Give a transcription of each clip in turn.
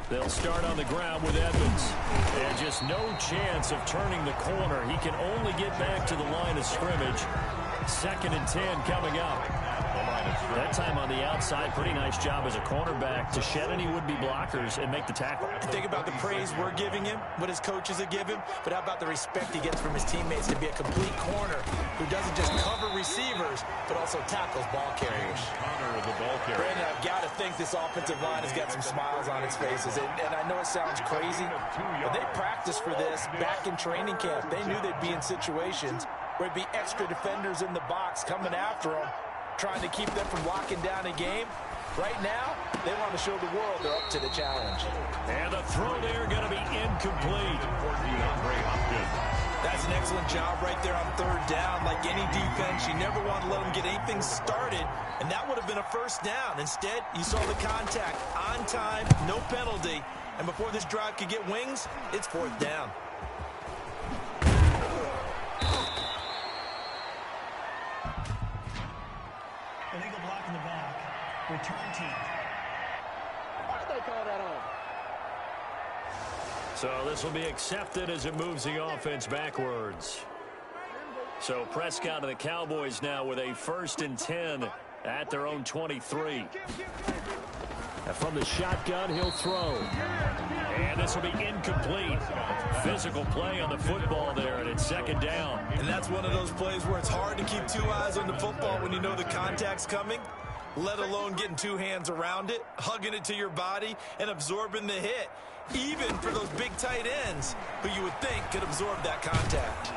They'll start on the ground with Evans. And just no chance of turning the corner. He can only get back to the line of scrimmage. 2nd and 10 coming up. That time on the outside, pretty nice job as a cornerback to shed any would-be blockers and make the tackle. Think about the praise we're giving him, what his coaches have given him, but how about the respect he gets from his teammates to be a complete corner who doesn't just cover receivers, but also tackles ball carriers. Brandon, I've got to think this offensive line has got some smiles on its faces, and I know it sounds crazy, but they practiced for this back in training camp. They knew they'd be in situations where it'd be extra defenders in the box coming after them, trying to keep them from locking down a game. Right now, they want to show the world they're up to the challenge. And the throw there going to be incomplete. That's an excellent job right there on 3rd down. Like any defense, you never want to let them get anything started, and that would have been a 1st down. Instead, you saw the contact on time, no penalty, and before this drive could get wings, it's 4th down. Illegal block in the back. Return team. Why did they call that on? So this will be accepted as it moves the offense backwards. So Prescott and the Cowboys now with a 1st and 10 at their own 23. And from the shotgun, he'll throw. And this will be incomplete. Physical play on the football there, and it's 2nd down. And that's one of those plays where it's hard to keep 2 eyes on the football when you know the contact's coming, let alone getting 2 hands around it, hugging it to your body, and absorbing the hit. Even for those big tight ends who you would think could absorb that contact.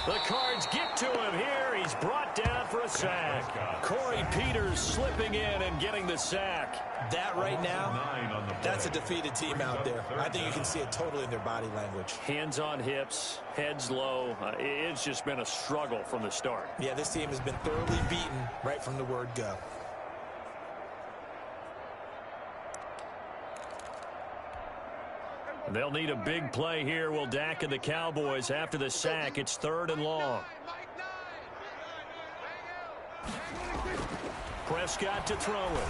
The Cards get to him here. He's brought down for a sack. Corey Peters slipping in and getting the sack. That right now, that's a defeated team out there. I think you can see it totally in their body language. Hands on hips, heads low. It's just been a struggle from the start. Yeah, this team has been thoroughly beaten right from the word go. They'll need a big play here. Will Dak and the Cowboys after the sack. It's 3rd and long. Prescott to throw it.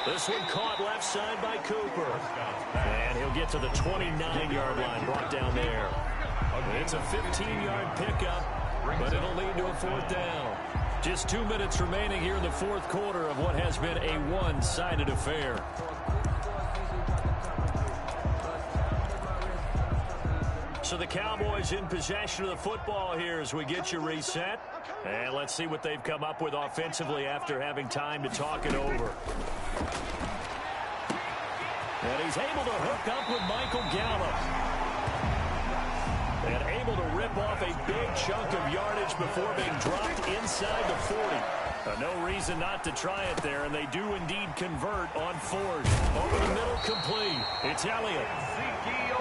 This one caught left side by Cooper. And he'll get to the 29-yard line, brought down there. It's a 15-yard pickup, but it'll lead to a 4th down. Just 2 minutes remaining here in the 4th quarter of what has been a one-sided affair. So the Cowboys in possession of the football here as we get you reset. And let's see what they've come up with offensively after having time to talk it over. And he's able to hook up with Michael Gallup. And able to rip off a big chunk of yardage before being dropped inside the 40. No reason not to try it there, and they do indeed convert on 4th. Over the middle, complete. It's Elliott.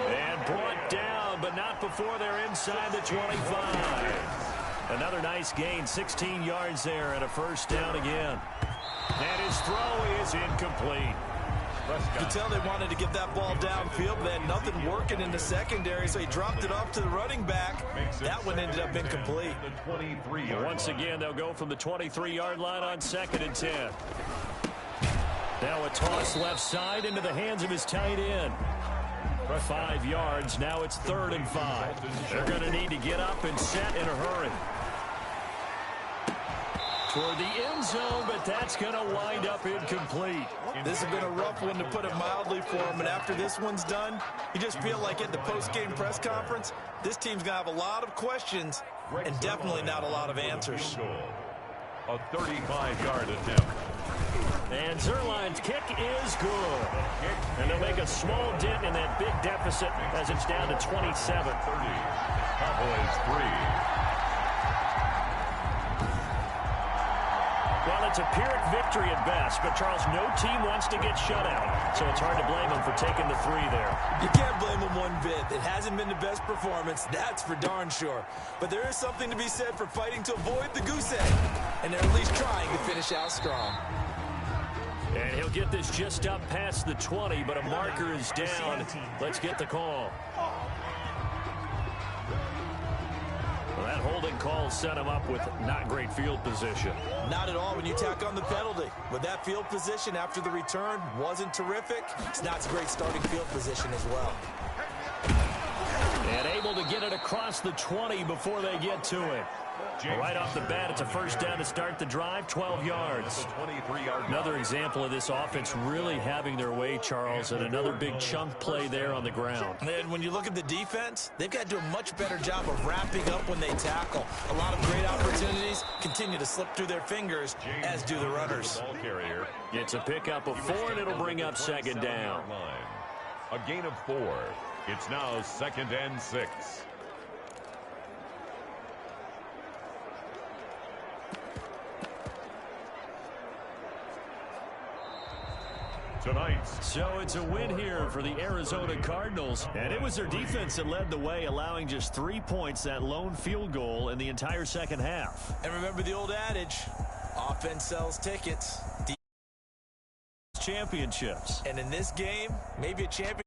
And brought down, but not before they're inside the 25. Another nice gain, 16 yards there, and a 1st down again. And his throw is incomplete. You could tell they wanted to get that ball downfield, but they had nothing working in the secondary, so he dropped it off to the running back. That one ended up incomplete. Once again, they'll go from the 23-yard line on 2nd and 10. Now a toss left side into the hands of his tight end. 5 yards. Now it's 3rd and 5. They're going to need to get up and set in a hurry. Toward the end zone, but that's going to wind up incomplete. This has been a rough one, to put it mildly, for him. And after this one's done, you just feel like at the post-game press conference, this team's going to have a lot of questions and definitely not a lot of answers. A 35-yard attempt. And Zerline's kick is good. And they'll make a small dent in that big deficit as it's down to 27. 30. Cowboys 3. Well, it's a Pyrrhic victory at best, but Charles, no team wants to get shut out, so it's hard to blame them for taking the 3 there. You can't blame them one bit. It hasn't been the best performance, that's for darn sure. But there is something to be said for fighting to avoid the goose egg, and they're at least trying to finish out strong. And he'll get this just up past the 20, but a marker is down. Let's get the call. Well, that holding call set him up with not great field position. Not at all when you tack on the penalty. With that field position after the return wasn't terrific, it's not a great starting field position as well. And able to get it across the 20 before they get to it. Right off the bat, it's a first down to start the drive, 12 yards. Another example of this offense really having their way, Charles, and another big chunk play there on the ground. And when you look at the defense, they've got to do a much better job of wrapping up when they tackle. A lot of great opportunities continue to slip through their fingers, as do the runners. It's a pickup of 4, and it'll bring up second down. A gain of 4. It's now 2nd and 6. So it's a win here for the Arizona Cardinals, and it was their defense that led the way, allowing just 3 points, that lone field goal in the entire second half. And remember the old adage, offense sells tickets. Championships. And in this game, maybe a champion.